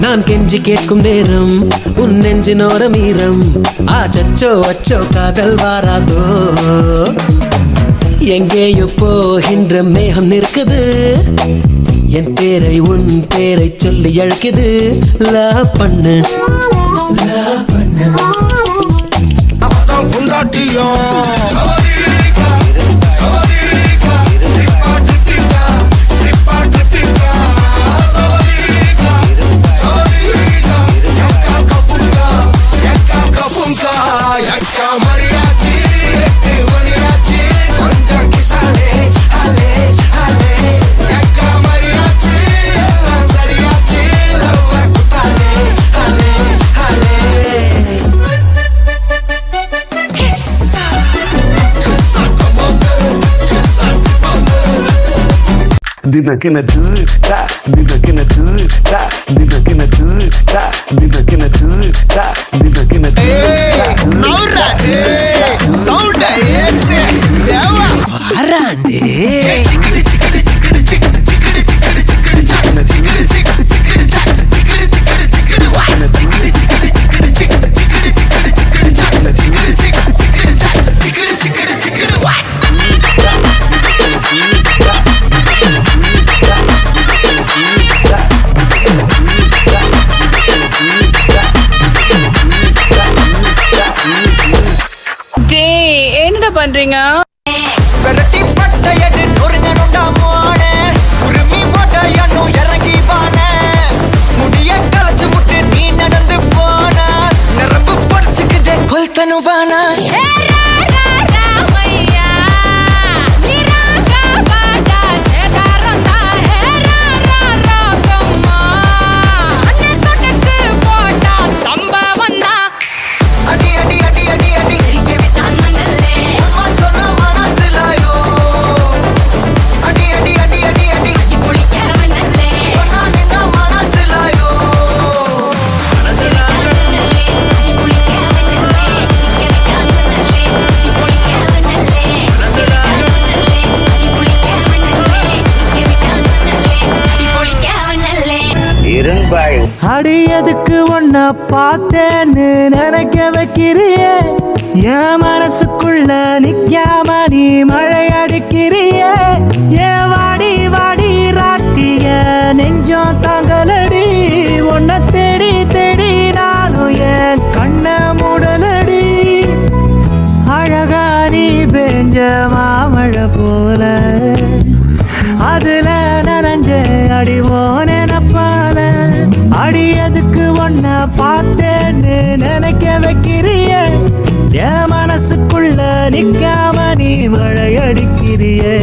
நான் கெஞ்சி கேட்கும் நேரம் உன் நெஞ்சினோர மீரம் ஆச்சோ அச்சோ காதல் வாராதோ எங்கேயோ போகின்ற மேகம் நிற்குது என் பேரை உன் பேரை சொல்லி அழைக்குது லவ் பண்ணு லவ் பண்ணு அப்பதான் குண்டாட்டியோ Dime que me gusta, dime que me gusta, dime que me gusta, dime que me gusta, dime que me gusta. Ahora, sound este, dewa, arande. பண்றீங்க வெரட்டி பட்டையடு நொறுங்கணுண்டா மோனே உருமி போட்டையன்னு இறங்கி பானே முடிய கலச்சு முட்டு நீ நடந்து போன நரம்பு படிச்சுக்குதே கொல்தனுவானா அடியதுக்கு ஒன்ன பார்த்தேன்னு நினைக்க வைக்கிறிய என் மனசுக்குள்ள நிக்காம நீ மழை அடிக்கிறிய ஏன் வாடி வாடி ராட்டிய நெஞ்சம் தாங்கலடி உன்னை தேடி தேடி நானும் என் கண்ண மூடலடி அழகா நீ பெஞ்ச மாமழை போல அதுல நனைஞ்ச அடிவோன நப்பால அடியதுக்கு ஒன்ன பார்த்தேன்னு நினைக்க வைக்கிறிய என் மனசுக்குள்ள நிக்காம நீ மழை அடிக்கிறியே